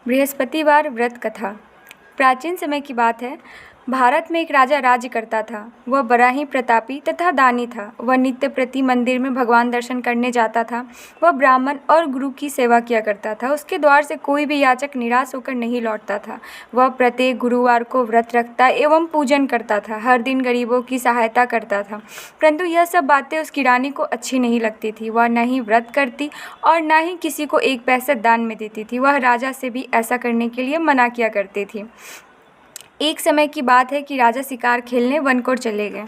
बृहस्पतिवार व्रत कथा। प्राचीन समय की बात है। भारत में एक राजा राज्य करता था। वह बड़ा ही प्रतापी तथा दानी था। वह नित्य प्रति मंदिर में भगवान दर्शन करने जाता था। वह ब्राह्मण और गुरु की सेवा किया करता था। उसके द्वार से कोई भी याचक निराश होकर नहीं लौटता था। वह प्रत्येक गुरुवार को व्रत रखता एवं पूजन करता था। हर दिन गरीबों की सहायता करता था। परंतु यह सब बातें उसकी रानी को अच्छी नहीं लगती थी। वह न ही व्रत करती और न ही किसी को एक पैसा दान में देती थी। वह राजा से भी ऐसा करने के लिए मना किया करती थी। एक समय की बात है कि राजा शिकार खेलने वन को चले गए।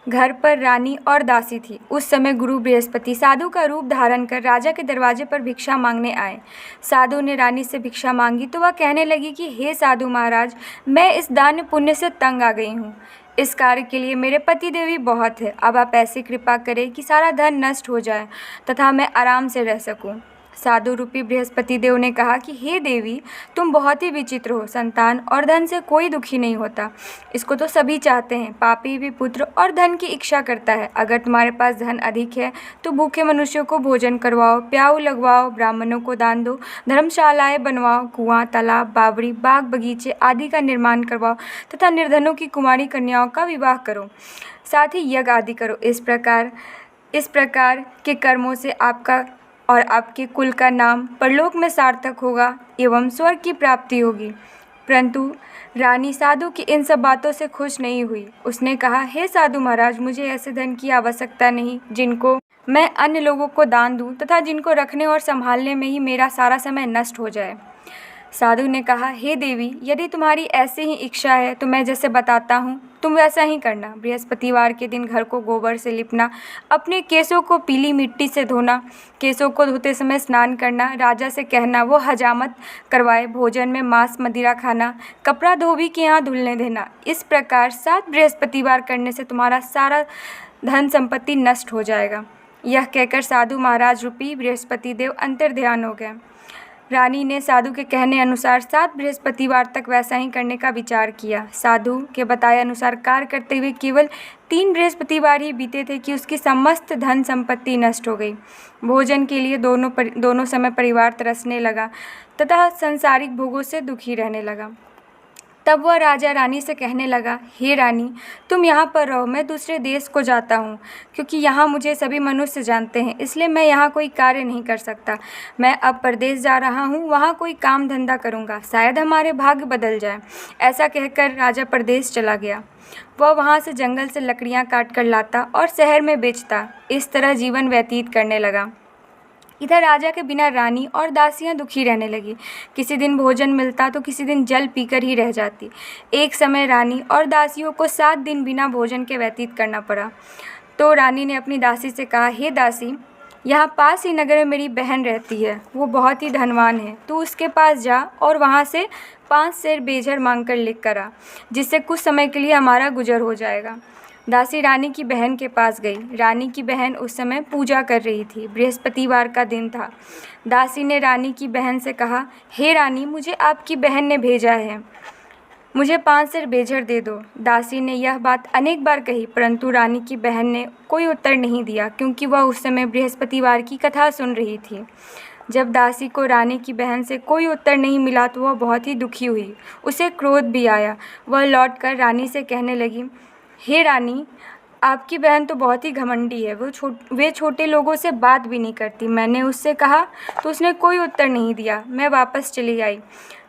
घर पर रानी और दासी थी। उस समय गुरु बृहस्पति साधु का रूप धारण कर राजा के दरवाजे पर भिक्षा मांगने आए। साधु ने रानी से भिक्षा मांगी तो वह कहने लगी कि हे साधु महाराज, मैं इस दान पुण्य से तंग आ गई हूँ। इस कार्य के लिए मेरे पति देवी बहुत है। अब आप ऐसी कृपा करें कि सारा धन नष्ट हो जाए तथा मैं आराम से रह सकूँ। साधु रूपी बृहस्पति देव ने कहा कि हे देवी, तुम बहुत ही विचित्र हो। संतान और धन से कोई दुखी नहीं होता, इसको तो सभी चाहते हैं। पापी भी पुत्र और धन की इच्छा करता है। अगर तुम्हारे पास धन अधिक है तो भूखे मनुष्यों को भोजन करवाओ, प्याऊ लगवाओ, ब्राह्मणों को दान दो, धर्मशालाएं बनवाओ, कुआं, तालाब, बावड़ी, बाग बगीचे आदि का निर्माण करवाओ तथा निर्धनों की कुमारी कन्याओं का विवाह करो, साथ ही यज्ञ आदि करो। इस प्रकार के कर्मों से आपका और आपके कुल का नाम परलोक में सार्थक होगा एवं स्वर्ग की प्राप्ति होगी। परंतु रानी साधु की इन सब बातों से खुश नहीं हुई। उसने कहा, हे साधु महाराज, मुझे ऐसे धन की आवश्यकता नहीं जिनको मैं अन्य लोगों को दान दूं तथा जिनको रखने और संभालने में ही मेरा सारा समय नष्ट हो जाए। साधु ने कहा, हे देवी, यदि तुम्हारी ऐसी ही इच्छा है तो मैं जैसे बताता हूँ तुम वैसा ही करना। बृहस्पतिवार के दिन घर को गोबर से लिपना, अपने केसों को पीली मिट्टी से धोना, केसों को धोते समय स्नान करना, राजा से कहना वो हजामत करवाए, भोजन में मांस मदिरा खाना, कपड़ा धोबी के यहाँ धुलने देना। इस प्रकार 7 बृहस्पतिवार करने से तुम्हारा सारा धन संपत्ति नष्ट हो जाएगा। यह कहकर साधु महाराज रूपी बृहस्पति देव अंतर्ध्यान हो गए। रानी ने साधु के कहने अनुसार 7 बृहस्पतिवार तक वैसा ही करने का विचार किया। साधु के बताए अनुसार कार्य करते हुए केवल 3 बृहस्पतिवार ही बीते थे कि उसकी समस्त धन संपत्ति नष्ट हो गई। भोजन के लिए दोनों समय परिवार तरसने लगा तथा सांसारिक भोगों से दुखी रहने लगा। तब वह राजा रानी से कहने लगा, हे रानी, तुम यहाँ पर रहो, मैं दूसरे देश को जाता हूँ, क्योंकि यहाँ मुझे सभी मनुष्य जानते हैं, इसलिए मैं यहाँ कोई कार्य नहीं कर सकता। मैं अब परदेश जा रहा हूँ, वहाँ कोई काम धंधा करूँगा, शायद हमारे भाग्य बदल जाए। ऐसा कहकर राजा परदेश चला गया। वह वहाँ से जंगल से लकड़ियाँ काट कर लाता और शहर में बेचता। इस तरह जीवन व्यतीत करने लगा। इधर राजा के बिना रानी और दासियां दुखी रहने लगी। किसी दिन भोजन मिलता तो किसी दिन जल पीकर ही रह जाती। एक समय रानी और दासियों को 7 दिन बिना भोजन के व्यतीत करना पड़ा। तो रानी ने अपनी दासी से कहा, हे दासी, यहाँ पास ही नगर में मेरी बहन रहती है, वो बहुत ही धनवान है। तू उसके पास जा और वहाँ से 5 सेर बेझर मांग कर लेकर कर आ, जिससे कुछ समय के लिए हमारा गुजर हो जाएगा। दासी रानी की बहन के पास गई। रानी की बहन उस समय पूजा कर रही थी। बृहस्पतिवार का दिन था। दासी ने रानी की बहन से कहा, हे रानी, मुझे आपकी बहन ने भेजा है, मुझे 5 सेर बेझर दे दो। दासी ने यह बात अनेक बार कही, परंतु रानी की बहन ने कोई उत्तर नहीं दिया, क्योंकि वह उस समय बृहस्पतिवार की कथा सुन रही थी। जब दासी को रानी की बहन से कोई उत्तर नहीं मिला तो वह बहुत ही दुखी हुई। उसे क्रोध भी आया। वह लौटकर रानी से कहने लगी, हे रानी, आपकी बहन तो बहुत ही घमंडी है। वे छोटे लोगों से बात भी नहीं करती। मैंने उससे कहा तो उसने कोई उत्तर नहीं दिया। मैं वापस चली आई।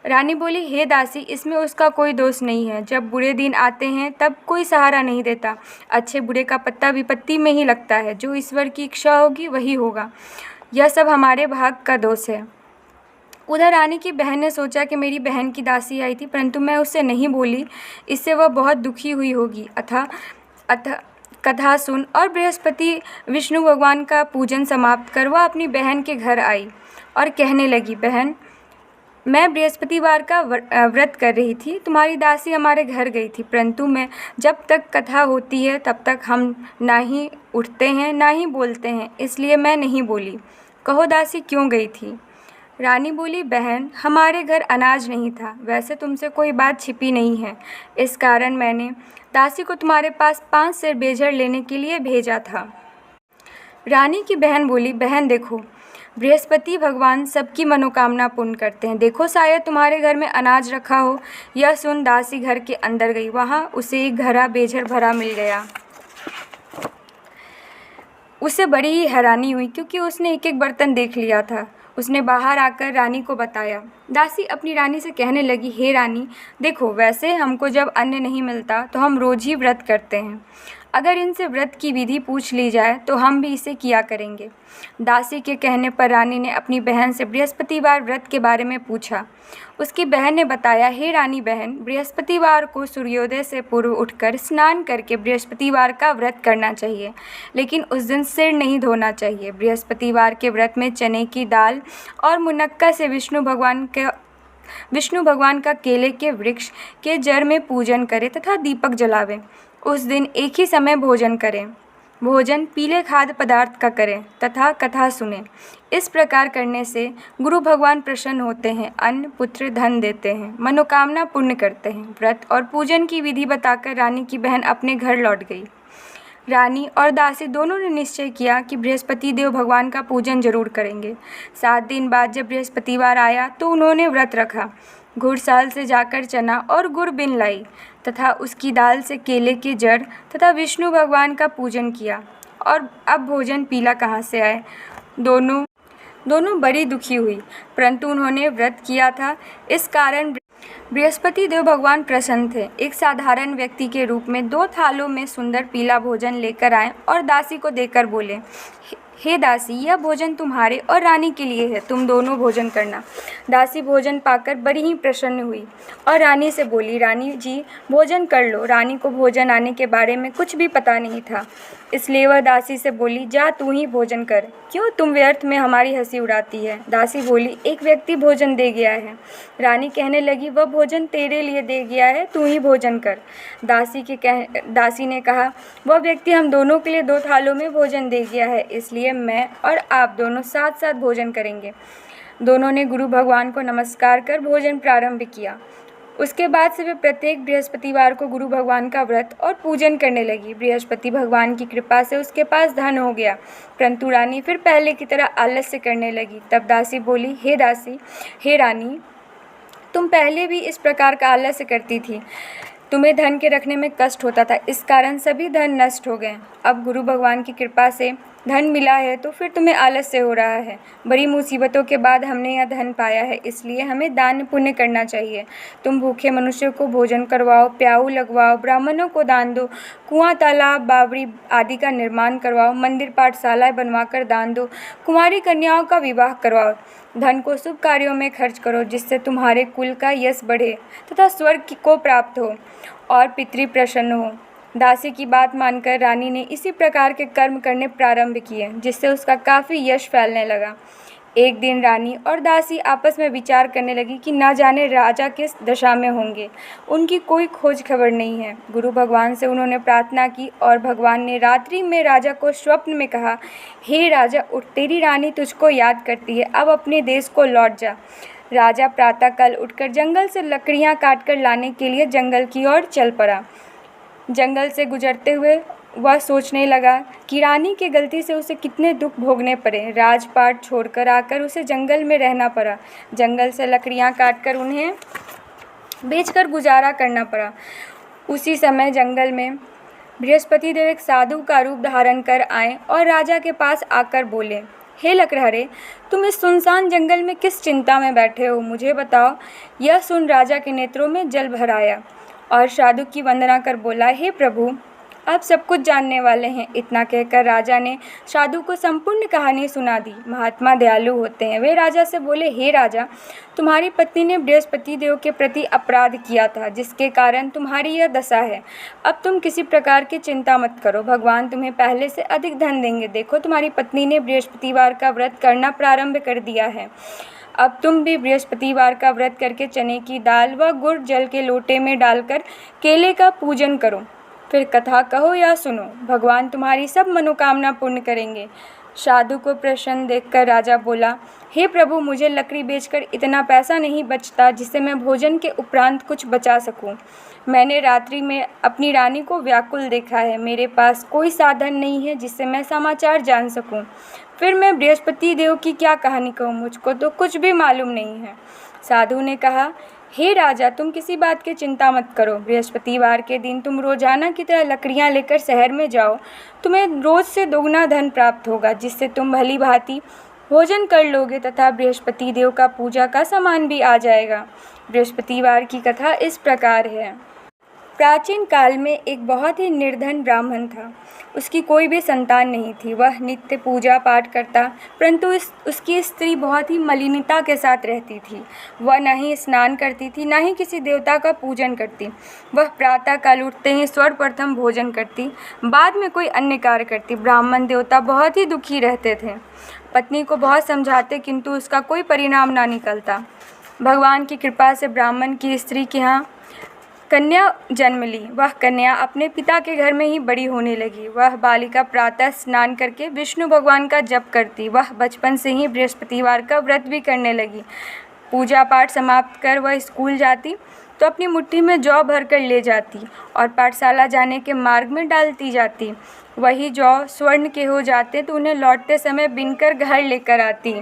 रानी बोली, हे दासी, इसमें उसका कोई दोष नहीं है। जब बुरे दिन आते हैं तब कोई सहारा नहीं देता। अच्छे बुरे का पत्ता विपत्ति में ही लगता है। जो ईश्वर की इच्छा होगी वही होगा। यह सब हमारे भाग का दोष है। उधर रानी की बहन ने सोचा कि मेरी बहन की दासी आई थी, परंतु मैं उससे नहीं बोली, इससे वह बहुत दुखी हुई होगी। अतः कथा सुन और बृहस्पति विष्णु भगवान का पूजन समाप्त कर वह अपनी बहन के घर आई और कहने लगी, बहन, मैं बृहस्पतिवार का व्रत कर रही थी। तुम्हारी दासी हमारे घर गई थी, परंतु मैं जब तक कथा होती है तब तक हम ना ही उठते हैं ना ही बोलते हैं, इसलिए मैं नहीं बोली। कहो दासी, क्यों गई थी? रानी बोली, बहन, हमारे घर अनाज नहीं था। वैसे तुमसे कोई बात छिपी नहीं है, इस कारण मैंने दासी को तुम्हारे पास 5 सेर बेझर लेने के लिए भेजा था। रानी की बहन बोली, बहन देखो, बृहस्पति भगवान सबकी मनोकामना पूर्ण करते हैं। देखो शायद तुम्हारे घर में अनाज रखा हो। यह सुन दासी घर के अंदर गई। वहाँ उसे एक घड़ा बेझर भरा मिल गया। उसे बड़ी ही हैरानी हुई क्योंकि उसने एक एक बर्तन देख लिया था। उसने बाहर आकर रानी को बताया। दासी अपनी रानी से कहने लगी, हे रानी, देखो वैसे हमको जब अन्न नहीं मिलता तो हम रोज ही व्रत करते हैं। अगर इनसे व्रत की विधि पूछ ली जाए तो हम भी इसे किया करेंगे। दासी के कहने पर रानी ने अपनी बहन से बृहस्पतिवार व्रत के बारे में पूछा। उसकी बहन ने बताया, हे रानी बहन, बृहस्पतिवार को सूर्योदय से पूर्व उठकर स्नान करके बृहस्पतिवार का व्रत करना चाहिए, लेकिन उस दिन सिर नहीं धोना चाहिए। बृहस्पतिवार के व्रत में चने की दाल और मुनक्का से विष्णु भगवान का केले के वृक्ष के जड़ में पूजन करें तथा दीपक जलावें। उस दिन एक ही समय भोजन करें। भोजन पीले खाद्य पदार्थ का करें तथा कथा सुनें। इस प्रकार करने से गुरु भगवान प्रसन्न होते हैं, अन्न पुत्र धन देते हैं, मनोकामना पूर्ण करते हैं। व्रत और पूजन की विधि बताकर रानी की बहन अपने घर लौट गई। रानी और दासी दोनों ने निश्चय किया कि बृहस्पति देव भगवान का पूजन जरूर करेंगे। 7 दिन बाद जब बृहस्पतिवार आया तो उन्होंने व्रत रखा। घुड़साल से जाकर चना और गुड़ बिन लाई तथा उसकी दाल से केले के जड़ तथा विष्णु भगवान का पूजन किया। और अब भोजन पीला कहाँ से आए? दोनों बड़ी दुखी हुई, परंतु उन्होंने व्रत किया था, इस कारण बृहस्पति देव भगवान प्रसन्न थे। एक साधारण व्यक्ति के रूप में 2 थालों में सुंदर पीला भोजन लेकर आए और दासी को देकर बोले, हे दासी, यह भोजन तुम्हारे और रानी के लिए है, तुम दोनों भोजन करना। दासी भोजन पाकर बड़ी ही प्रसन्न हुई और रानी से बोली, रानी जी भोजन कर लो। रानी को भोजन आने के बारे में कुछ भी पता नहीं था, इसलिए वह दासी से बोली, जा तू ही भोजन कर, क्यों तुम व्यर्थ में हमारी हंसी उड़ाती है। दासी बोली, एक व्यक्ति भोजन दे गया है। रानी कहने लगी, वह भोजन तेरे लिए दे गया है, तू ही भोजन कर। दासी ने कहा, वह व्यक्ति हम दोनों के लिए 2 थालों में भोजन दे गया है, इसलिए मैं और आप दोनों साथ साथ भोजन करेंगे। दोनों ने गुरु भगवान को नमस्कार कर भोजन प्रारंभ किया। उसके बाद से वे प्रत्येक बृहस्पतिवार को गुरु भगवान का व्रत और पूजन करने लगी। बृहस्पति भगवान की कृपा से उसके पास धन हो गया, परंतु रानी फिर पहले की तरह आलस्य करने लगी। तब दासी बोली, हे रानी, तुम पहले भी इस प्रकार का आलस्य करती थी। तुम्हें धन के रखने में कष्ट होता था, इस कारण सभी धन नष्ट हो गए। अब गुरु भगवान की कृपा से धन मिला है तो फिर तुम्हें आलस्य हो रहा है। बड़ी मुसीबतों के बाद हमने यह धन पाया है, इसलिए हमें दान पुण्य करना चाहिए। तुम भूखे मनुष्यों को भोजन करवाओ, प्याऊ लगवाओ, ब्राह्मणों को दान दो, कुआं तालाब बावड़ी आदि का निर्माण करवाओ, मंदिर पाठशालाएं बनवाकर दान दो, कुंवारी कन्याओं का विवाह करवाओ। धन को शुभ कार्यों में खर्च करो, जिससे तुम्हारे कुल का यश बढ़े तथा स्वर्ग को प्राप्त हो और पितृ प्रसन्न हो। दासी की बात मानकर रानी ने इसी प्रकार के कर्म करने प्रारंभ किए, जिससे उसका काफ़ी यश फैलने लगा। एक दिन रानी और दासी आपस में विचार करने लगी कि ना जाने राजा किस दशा में होंगे, उनकी कोई खोज खबर नहीं है। गुरु भगवान से उन्होंने प्रार्थना की और भगवान ने रात्रि में राजा को स्वप्न में कहा, हे राजा उठ, तेरी रानी तुझको याद करती है, अब अपने देश को लौट जा। राजा प्रातःकाल उठकर जंगल से लकड़ियाँ काटकर लाने के लिए जंगल की ओर चल पड़ा। जंगल से गुजरते हुए वह सोचने लगा कि रानी के गलती से उसे कितने दुख भोगने पड़े। राजपाट छोड़कर आकर उसे जंगल में रहना पड़ा। जंगल से लकड़ियाँ काटकर उन्हें बेचकर गुजारा करना पड़ा। उसी समय जंगल में बृहस्पति देव एक साधु का रूप धारण कर आए और राजा के पास आकर बोले, हे लकड़हारे, तुम इस सुनसान जंगल में किस चिंता में बैठे हो, मुझे बताओ। यह सुन राजा के नेत्रों में जल भर आया और साधु की वंदना कर बोला, हे प्रभु, आप सब कुछ जानने वाले हैं। इतना कहकर राजा ने साधु को संपूर्ण कहानी सुना दी। महात्मा दयालु होते हैं। वे राजा से बोले, हे राजा, तुम्हारी पत्नी ने बृहस्पति देव के प्रति अपराध किया था, जिसके कारण तुम्हारी यह दशा है। अब तुम किसी प्रकार की चिंता मत करो, भगवान तुम्हें पहले से अधिक धन देंगे। देखो, तुम्हारी पत्नी ने बृहस्पतिवार का व्रत करना प्रारंभ कर दिया है। अब तुम भी बृहस्पतिवार का व्रत करके चने की दाल व गुड़ जल के लोटे में डालकर केले का पूजन करो, फिर कथा कहो या सुनो, भगवान तुम्हारी सब मनोकामना पूर्ण करेंगे। साधु को प्रसन्न देखकर राजा बोला, हे प्रभु, मुझे लकड़ी बेचकर इतना पैसा नहीं बचता जिससे मैं भोजन के उपरांत कुछ बचा सकूं। मैंने रात्रि में अपनी रानी को व्याकुल देखा है। मेरे पास कोई साधन नहीं है जिससे मैं समाचार जान सकूं। फिर मैं बृहस्पति देव की क्या कहानी कहूँ, मुझको तो कुछ भी मालूम नहीं है। साधु ने कहा, हे राजा, तुम किसी बात की चिंता मत करो। बृहस्पतिवार के दिन तुम रोजाना की तरह लकड़ियाँ लेकर शहर में जाओ। तुम्हें रोज से दोगुना धन प्राप्त होगा, जिससे तुम भली भांति भोजन कर लोगे तथा बृहस्पति देव का पूजा का सामान भी आ जाएगा। बृहस्पतिवार की कथा इस प्रकार है। प्राचीन काल में एक बहुत ही निर्धन ब्राह्मण था। उसकी कोई भी संतान नहीं थी। वह नित्य पूजा पाठ करता, परंतु उसकी स्त्री बहुत ही मलिनता के साथ रहती थी। वह न ही स्नान करती थी, न ही किसी देवता का पूजन करती। वह प्रातः काल उठते ही सर्वप्रथम भोजन करती, बाद में कोई अन्य कार्य करती। ब्राह्मण देवता बहुत ही दुखी रहते थे। पत्नी को बहुत समझाते, किंतु उसका कोई परिणाम ना निकलता। भगवान की कृपा से ब्राह्मण की स्त्री के यहाँ कन्या जन्म ली। वह कन्या अपने पिता के घर में ही बड़ी होने लगी। वह बालिका प्रातः स्नान करके विष्णु भगवान का जप करती। वह बचपन से ही बृहस्पतिवार का व्रत भी करने लगी। पूजा पाठ समाप्त कर वह स्कूल जाती तो अपनी मुट्ठी में जौ भर कर ले जाती और पाठशाला जाने के मार्ग में डालती जाती। वही जौ स्वर्ण के हो जाते तो उन्हें लौटते समय बिनकर घर लेकर आती।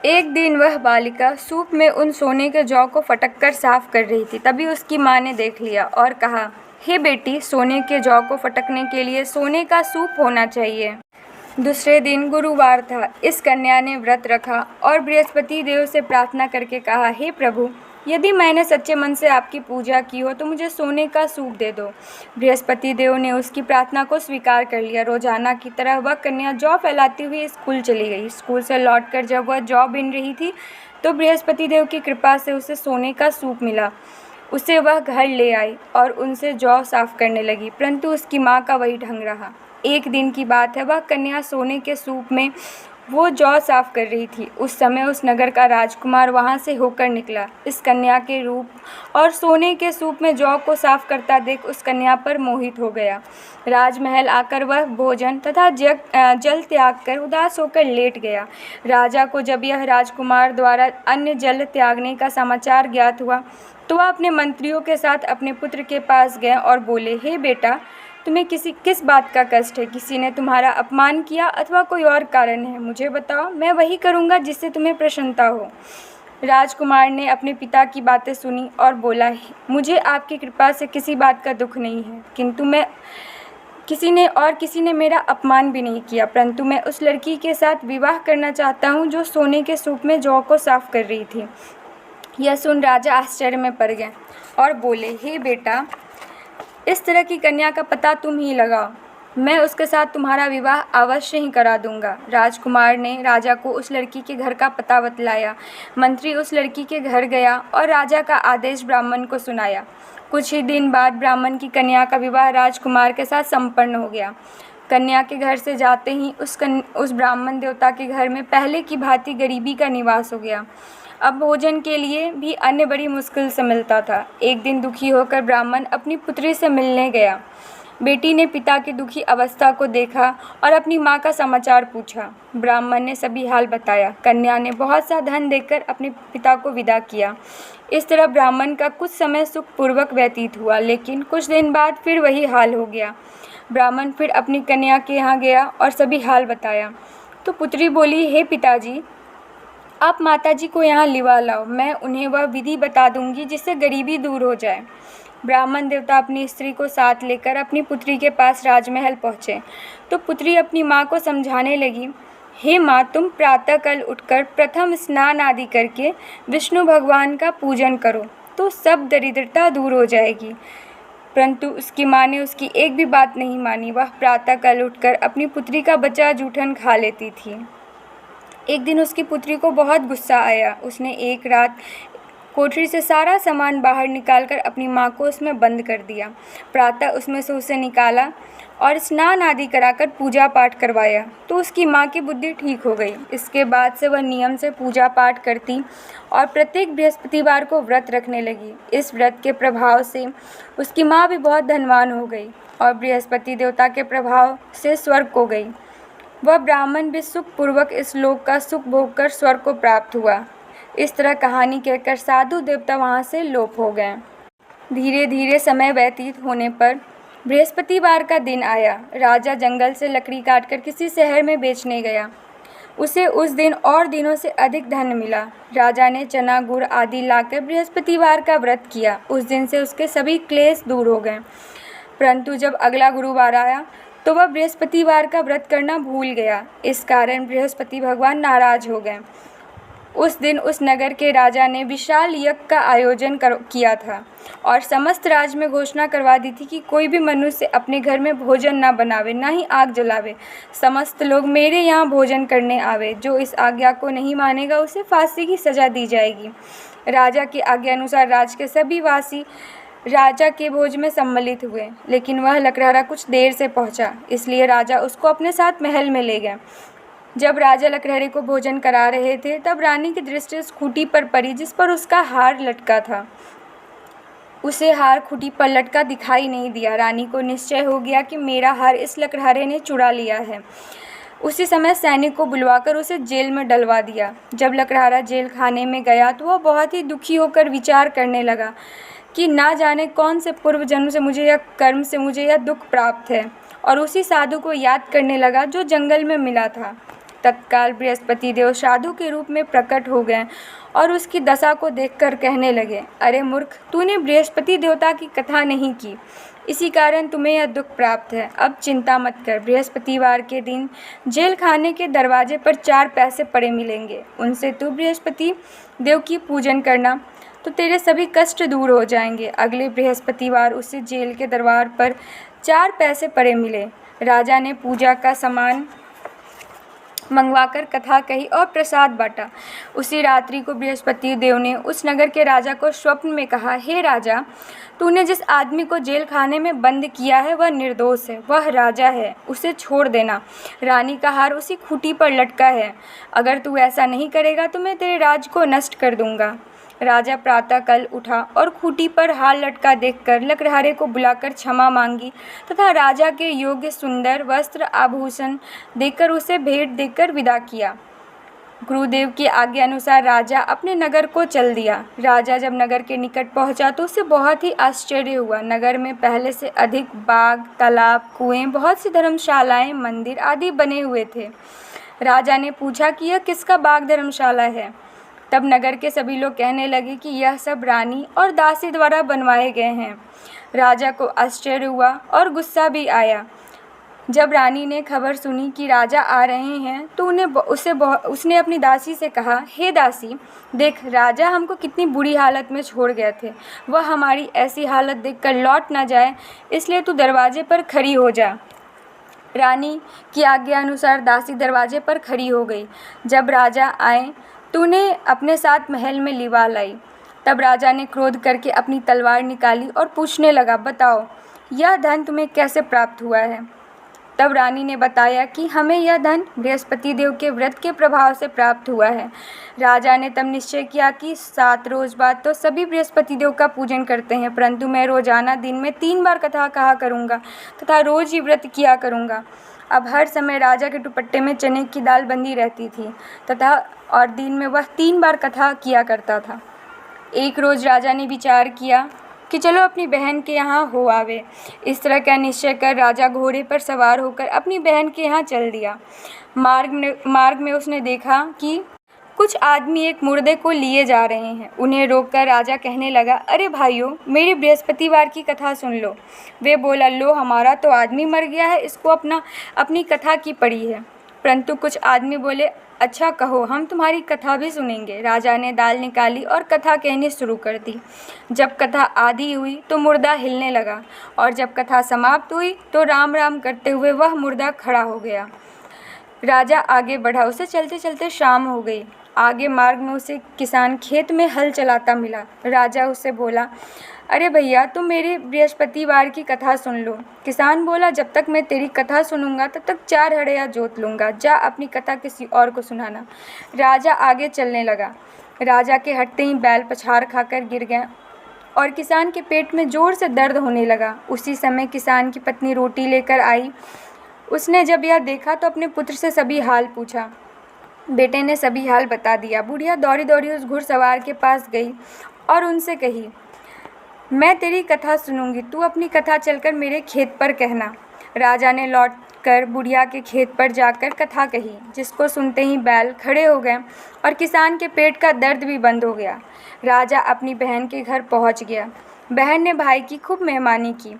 एक दिन वह बालिका सूप में उन सोने के जौ को फटक कर साफ कर रही थी। तभी उसकी माँ ने देख लिया और कहा, हे बेटी, सोने के जौ को फटकने के लिए सोने का सूप होना चाहिए। दूसरे दिन गुरुवार था। इस कन्या ने व्रत रखा और बृहस्पति देव से प्रार्थना करके कहा, हे प्रभु, यदि मैंने सच्चे मन से आपकी पूजा की हो तो मुझे सोने का सूप दे दो। बृहस्पति देव ने उसकी प्रार्थना को स्वीकार कर लिया। रोजाना की तरह वह कन्या जौ फैलाती हुई स्कूल चली गई। स्कूल से लौटकर जब वह जौ बीन रही थी तो बृहस्पति देव की कृपा से उसे सोने का सूप मिला। उसे वह घर ले आई और उनसे जौ साफ करने लगी, परंतु उसकी माँ का वही ढंग रहा। एक दिन की बात है, वह कन्या सोने के सूप में वो जौ साफ कर रही थी। उस समय उस नगर का राजकुमार वहाँ से होकर निकला। इस कन्या के रूप और सोने के सूप में जौ को साफ करता देख उस कन्या पर मोहित हो गया। राजमहल आकर वह भोजन तथा जल त्याग कर उदास होकर लेट गया। राजा को जब यह राजकुमार द्वारा अन्य जल त्यागने का समाचार ज्ञात हुआ तो वह अपने मंत्रियों के साथ अपने पुत्र के पास गए और बोले, हे बेटा, तुम्हें किस बात का कष्ट है? किसी ने तुम्हारा अपमान किया अथवा कोई और कारण है? मुझे बताओ, मैं वही करूँगा जिससे तुम्हें प्रसन्नता हो। राजकुमार ने अपने पिता की बातें सुनी और बोला, मुझे आपकी कृपा से किसी बात का दुख नहीं है, किंतु किसी ने मेरा अपमान भी नहीं किया, परंतु मैं उस लड़की के साथ विवाह करना चाहता हूँ जो सोने के सूप में जौ को साफ कर रही थी। यह सुन राजा आश्चर्य में पड़ गए और बोले, हे बेटा, इस तरह की कन्या का पता तुम ही लगाओ, मैं उसके साथ तुम्हारा विवाह अवश्य ही करा दूंगा। राजकुमार ने राजा को उस लड़की के घर का पता बतलाया। मंत्री उस लड़की के घर गया और राजा का आदेश ब्राह्मण को सुनाया। कुछ ही दिन बाद ब्राह्मण की कन्या का विवाह राजकुमार के साथ संपन्न हो गया। कन्या के घर से जाते ही उस ब्राह्मण देवता के घर में पहले की भांति गरीबी का निवास हो गया। अब भोजन के लिए भी अन्न बड़ी मुश्किल से मिलता था। एक दिन दुखी होकर ब्राह्मण अपनी पुत्री से मिलने गया। बेटी ने पिता की दुखी अवस्था को देखा और अपनी माँ का समाचार पूछा। ब्राह्मण ने सभी हाल बताया। कन्या ने बहुत सा धन देकर अपने पिता को विदा किया। इस तरह ब्राह्मण का कुछ समय सुखपूर्वक व्यतीत हुआ, लेकिन कुछ दिन बाद फिर वही हाल हो गया। ब्राह्मण फिर अपनी कन्या के यहाँ गया और सभी हाल बताया तो पुत्री बोली, हे पिताजी, आप माताजी को यहाँ लिवा लाओ, मैं उन्हें वह विधि बता दूंगी जिससे गरीबी दूर हो जाए। ब्राह्मण देवता अपनी स्त्री को साथ लेकर अपनी पुत्री के पास राजमहल पहुँचे तो पुत्री अपनी माँ को समझाने लगी, हे माँ, तुम प्रातःकाल उठकर प्रथम स्नान आदि करके विष्णु भगवान का पूजन करो तो सब दरिद्रता दूर हो जाएगी। परंतु उसकी माँ ने उसकी एक भी बात नहीं मानी। वह प्रातःकाल उठकर अपनी पुत्री का बचा जूठन खा लेती थी। एक दिन उसकी पुत्री को बहुत गुस्सा आया। उसने एक रात कोठरी से सारा सामान बाहर निकालकर अपनी माँ को उसमें बंद कर दिया। प्रातः उसमें से उसे निकाला और स्नान आदि कराकर पूजा पाठ करवाया तो उसकी माँ की बुद्धि ठीक हो गई। इसके बाद से वह नियम से पूजा पाठ करती और प्रत्येक बृहस्पतिवार को व्रत रखने लगी। इस व्रत के प्रभाव से उसकी माँ भी बहुत धनवान हो गई और बृहस्पति देवता के प्रभाव से स्वर्ग को गई। वह ब्राह्मण भी सुखपूर्वक इस लोक का सुख भोग कर स्वर्ग को प्राप्त हुआ। इस तरह कहानी कहकर साधु देवता वहाँ से लोप हो गए। धीरे धीरे समय व्यतीत होने पर बृहस्पतिवार का दिन आया। राजा जंगल से लकड़ी काटकर किसी शहर में बेचने गया। उसे उस दिन और दिनों से अधिक धन मिला। राजा ने चना गुड़ आदि लाकर बृहस्पतिवार का व्रत किया। उस दिन से उसके सभी क्लेश दूर हो गए। परंतु जब अगला गुरुवार आया तो वह बृहस्पतिवार का व्रत करना भूल गया। इस कारण बृहस्पति भगवान नाराज हो गए। उस दिन उस नगर के राजा ने विशाल यज्ञ का आयोजन किया था और समस्त राज्य में घोषणा करवा दी थी कि कोई भी मनुष्य अपने घर में भोजन ना बनावे, ना ही आग जलावे। समस्त लोग मेरे यहाँ भोजन करने आवे। जो इस आज्ञा को नहीं मानेगा उसे फांसी की सज़ा दी जाएगी। राजा की आज्ञा अनुसार राज्य के सभी वासी राजा के भोज में सम्मिलित हुए, लेकिन वह लकड़हारा कुछ देर से पहुंचा, इसलिए राजा उसको अपने साथ महल में ले गए। जब राजा लकड़हारे को भोजन करा रहे थे तब रानी की दृष्टि उस खूंटी पर पड़ी जिस पर उसका हार लटका था। उसे हार खूंटी पर लटका दिखाई नहीं दिया। रानी को निश्चय हो गया कि मेरा हार इस लकड़हारे ने चुरा लिया है। उसी समय सैनिक को बुलवाकर उसे जेल में डलवा दिया। जब लकड़हारा जेल खाने में गया तो वह बहुत ही दुखी होकर विचार करने लगा कि ना जाने कौन से पूर्व जन्म से मुझे या कर्म से मुझे यह दुख प्राप्त है, और उसी साधु को याद करने लगा जो जंगल में मिला था। तत्काल बृहस्पति देव साधु के रूप में प्रकट हो गए और उसकी दशा को देखकर कहने लगे, अरे मूर्ख, तूने बृहस्पति देवता की कथा नहीं की, इसी कारण तुम्हें यह दुख प्राप्त है। अब चिंता मत कर। बृहस्पतिवार के दिन जेल खाने के दरवाजे पर 4 पैसे पड़े मिलेंगे। उनसे तू बृहस्पति देव की पूजन करना तो तेरे सभी कष्ट दूर हो जाएंगे। अगले बृहस्पतिवार उसे जेल के दरबार पर 4 पैसे पड़े मिले। राजा ने पूजा का सामान मंगवाकर कथा कही और प्रसाद बांटा। उसी रात्रि को बृहस्पति देव ने उस नगर के राजा को स्वप्न में कहा, हे राजा, तूने जिस आदमी को जेल खाने में बंद किया है वह निर्दोष है, वह राजा है, उसे छोड़ देना। रानी का हार उसी खूंटी पर लटका है। अगर तू ऐसा नहीं करेगा तो मैं तेरे राज को नष्ट कर दूंगा। राजा प्रातःकाल उठा और खूंटी पर हार लटका देखकर लकड़हारे को बुलाकर क्षमा मांगी तथा राजा के योग्य सुंदर वस्त्र आभूषण देकर उसे भेंट देकर विदा किया। गुरुदेव की आज्ञा अनुसार राजा अपने नगर को चल दिया। राजा जब नगर के निकट पहुंचा तो उसे बहुत ही आश्चर्य हुआ। नगर में पहले से अधिक बाग, तालाब, कुएं, बहुत सी धर्मशालाएं, मंदिर आदि बने हुए थे। राजा ने पूछा कि यह किसका बाग धर्मशाला है। तब नगर के सभी लोग कहने लगे कि यह सब रानी और दासी द्वारा बनवाए गए हैं। राजा को आश्चर्य हुआ और गुस्सा भी आया। जब रानी ने खबर सुनी कि राजा आ रहे हैं तो उसने अपनी दासी से कहा, हे दासी, देख, राजा हमको कितनी बुरी हालत में छोड़ गए थे। वह हमारी ऐसी हालत देखकर लौट ना जाए, इसलिए तू दरवाजे पर खड़ी हो जा। रानी की आज्ञा अनुसार दासी दरवाजे पर खड़ी हो गई। जब राजा आए तो उन्हें अपने साथ महल में लिवा लाई। तब राजा ने क्रोध करके अपनी तलवार निकाली और पूछने लगा, बताओ, यह धन तुम्हें कैसे प्राप्त हुआ है। तब रानी ने बताया कि हमें यह धन बृहस्पति देव के व्रत के प्रभाव से प्राप्त हुआ है। राजा ने तब निश्चय किया कि 7 रोज बाद तो सभी बृहस्पति देव का पूजन करते हैं, परंतु मैं रोजाना दिन में 3 बार कथा कहा करूँगा तथा रोज ही व्रत किया करूँगा। अब हर समय राजा के दुपट्टे में चने की दाल बंधी रहती थी तथा और दिन में वह 3 बार कथा किया करता था। एक रोज़ राजा ने विचार किया कि चलो अपनी बहन के यहाँ हो आवे। इस तरह का निश्चय कर राजा घोड़े पर सवार होकर अपनी बहन के यहाँ चल दिया। मार्ग में उसने देखा कि कुछ आदमी एक मुर्दे को लिए जा रहे हैं। उन्हें रोककर राजा कहने लगा, अरे भाइयों, मेरी बृहस्पतिवार की कथा सुन लो। वे बोला, लो, हमारा तो आदमी मर गया है, इसको अपनी कथा की पड़ी है। परंतु कुछ आदमी बोले, अच्छा कहो, हम तुम्हारी कथा भी सुनेंगे। राजा ने दाल निकाली और कथा कहनी शुरू कर दी। जब कथा आधी हुई तो मुर्दा हिलने लगा और जब कथा समाप्त हुई तो राम राम करते हुए वह मुर्दा खड़ा हो गया। राजा आगे बढ़ा। उसे चलते चलते शाम हो गई। आगे मार्ग में उसे किसान खेत में हल चलाता मिला। राजा उससे बोला, अरे भैया, तुम मेरी बृहस्पतिवार की कथा सुन लो। किसान बोला, जब तक मैं तेरी कथा सुनूंगा तब तक 4 हड़िया जोत लूँगा। जा अपनी कथा किसी और को सुनाना। राजा आगे चलने लगा। राजा के हटते ही बैल पछाड़ खाकर गिर गए और किसान के पेट में ज़ोर से दर्द होने लगा। उसी समय किसान की पत्नी रोटी लेकर आई। उसने जब यह देखा तो अपने पुत्र से सभी हाल पूछा। बेटे ने सभी हाल बता दिया। बुढ़िया दौड़ी दौड़ी उस घुड़सवार के पास गई और उनसे कही, मैं तेरी कथा सुनूंगी, तू अपनी कथा चलकर मेरे खेत पर कहना। राजा ने लौटकर बुढ़िया के खेत पर जाकर कथा कही, जिसको सुनते ही बैल खड़े हो गए और किसान के पेट का दर्द भी बंद हो गया। राजा अपनी बहन के घर पहुंच गया। बहन ने भाई की खूब मेहमानी की।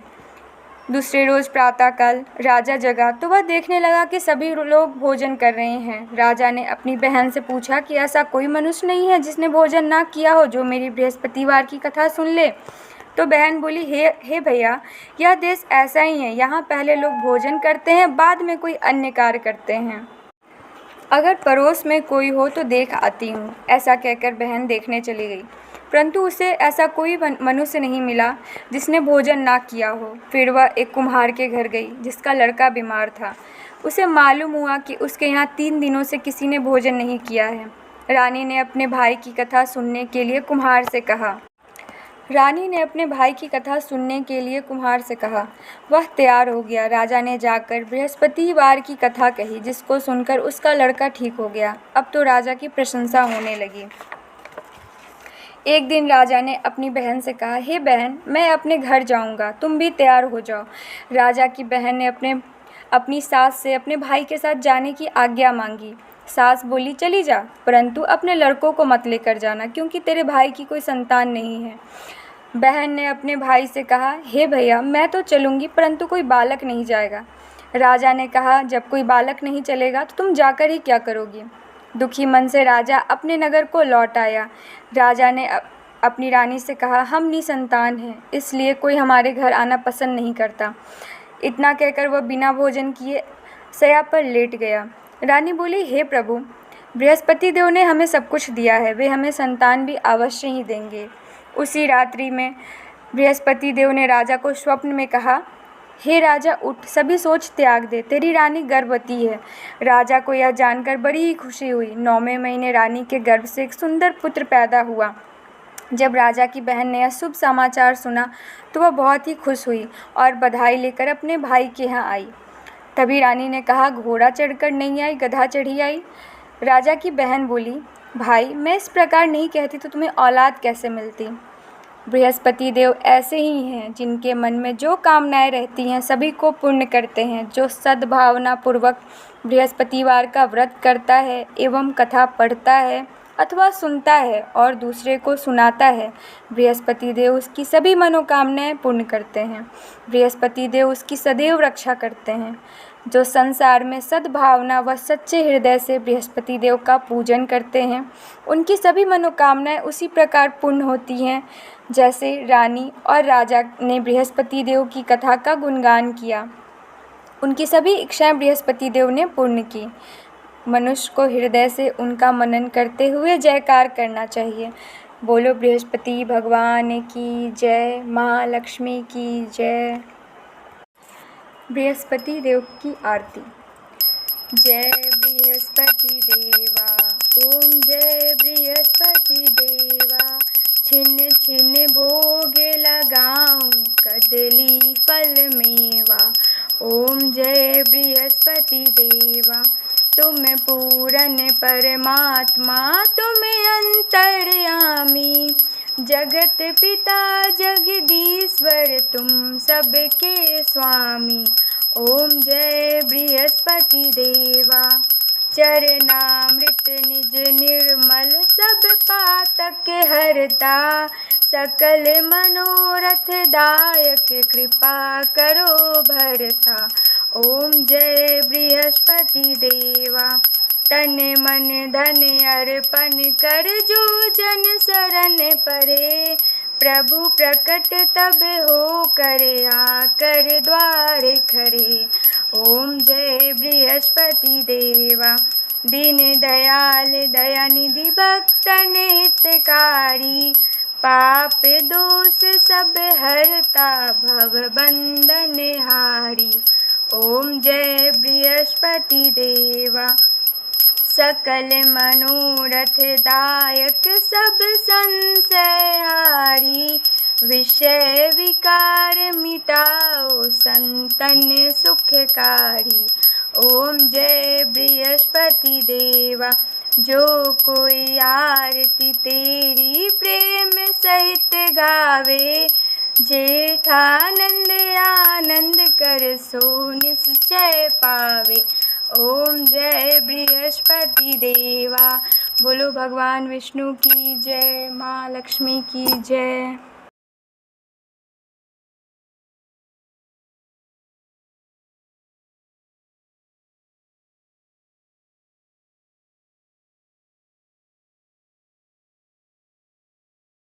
दूसरे रोज प्रातःकाल राजा जगा तो वह देखने लगा कि सभी लोग भोजन कर रहे हैं। राजा ने अपनी बहन से पूछा कि ऐसा कोई मनुष्य नहीं है जिसने भोजन ना किया हो, जो मेरी बृहस्पतिवार की कथा सुन ले। तो बहन बोली, हे भैया, यह देश ऐसा ही है। यहाँ पहले लोग भोजन करते हैं, बाद में कोई अन्य कार्य करते हैं। अगर पड़ोस में कोई हो तो देख आती हूँ। ऐसा कहकर बहन देखने चली गई, परंतु उसे ऐसा कोई मनुष्य नहीं मिला जिसने भोजन ना किया हो। फिर वह एक कुम्हार के घर गई, जिसका लड़का बीमार था। उसे मालूम हुआ कि उसके यहाँ 3 दिनों से किसी ने भोजन नहीं किया है। रानी ने अपने भाई की कथा सुनने के लिए कुम्हार से कहा। वह तैयार हो गया। राजा ने जाकर बृहस्पतिवार की कथा कही, जिसको सुनकर उसका लड़का ठीक हो गया। अब तो राजा की प्रशंसा होने लगी। एक दिन राजा ने अपनी बहन से कहा, हे बहन, मैं अपने घर जाऊंगा, तुम भी तैयार हो जाओ। राजा की बहन ने अपनी सास से अपने भाई के साथ जाने की आज्ञा मांगी। सास बोली, चली जा, परंतु अपने लड़कों को मत लेकर जाना, क्योंकि तेरे भाई की कोई संतान नहीं है। बहन ने अपने भाई से कहा, हे भैया, मैं तो चलूँगी, परंतु कोई बालक नहीं जाएगा। राजा ने कहा, जब कोई बालक नहीं चलेगा तो तुम जाकर ही क्या करोगी। दुखी मन से राजा अपने नगर को लौट आया। राजा ने अपनी रानी से कहा, हम निसंतान हैं, इसलिए कोई हमारे घर आना पसंद नहीं करता। इतना कहकर वह बिना भोजन किए शैया पर लेट गया। रानी बोली, हे प्रभु, बृहस्पति देव ने हमें सब कुछ दिया है, वे हमें संतान भी अवश्य ही देंगे। उसी रात्रि में बृहस्पति देव ने राजा को स्वप्न में कहा, हे राजा, उठ, सभी सोच त्याग दे, तेरी रानी गर्भवती है। राजा को यह जानकर बड़ी ही खुशी हुई। 9वें महीने रानी के गर्भ से एक सुंदर पुत्र पैदा हुआ। जब राजा की बहन ने यह शुभ समाचार सुना तो वह बहुत ही खुश हुई और बधाई लेकर अपने भाई के यहाँ आई। तभी रानी ने कहा, घोड़ा चढ़कर नहीं आई, गधा चढ़ी आई। राजा की बहन बोली, भाई, मैं इस प्रकार नहीं कहती तो तुम्हें औलाद कैसे मिलती। बृहस्पति देव ऐसे ही हैं, जिनके मन में जो कामनाएं रहती हैं सभी को पूर्ण करते हैं। जो सद्भावना पूर्वक बृहस्पतिवार का व्रत करता है एवं कथा पढ़ता है अथवा सुनता है और दूसरे को सुनाता है, बृहस्पति देव उसकी सभी मनोकामनाएं पूर्ण करते हैं। बृहस्पति देव उसकी सदैव रक्षा करते हैं। जो संसार में सद्भावना व सच्चे हृदय से बृहस्पति देव का पूजन करते हैं, उनकी सभी मनोकामनाएं उसी प्रकार पूर्ण होती हैं जैसे रानी और राजा ने बृहस्पति देव की कथा का गुणगान किया। उनकी सभी इच्छाएं बृहस्पति देव ने पूर्ण की। मनुष्य को हृदय से उनका मनन करते हुए जयकार करना चाहिए। बोलो बृहस्पति भगवान की जय, महालक्ष्मी की जय। बृहस्पति देव की आरती। जय बृहस्पति देवा, ओम जय बृहस्पति देवा। छिन्न छिन्न भोग लगाऊं, कदली फल मेवा। ओम जय बृहस्पति देवा। तुम पूरन परमात्मा, तुम अंतर्यामी। जगत पिता जगदीश्वर, तुम सबके स्वामी। ओम जय बृहस्पति देवा। चरणामृत निज निर्मल, सब पातक हरता। सकल मनोरथ दायक, कृपा करो भरता। ओम जय बृहस्पति देवा। तन मन धन अर्पण कर, जो जन शरण परे। प्रभु प्रकट तब हो करे, आकर द्वार खरे। ओम जय बृहस्पति देवा। दीन दयाल दयानिधि, भक्तन हितकारी। पाप दोष सब हरता, भव बंधन हारी। ओम जय बृहस्पति देवा। सकल मनोरथ दायक, सब संशय हारी। विषय विकार मिटाओ, संतन सुखकारी। ओम जय बृहस्पति देवा। जो कोई आरती तेरी प्रेम सहित गावे, जेठानंद आनंद कर सो निश्चय पावे। ओम जय बृहस्पति देवा। बोलो भगवान विष्णु की जय, माँ लक्ष्मी की जय।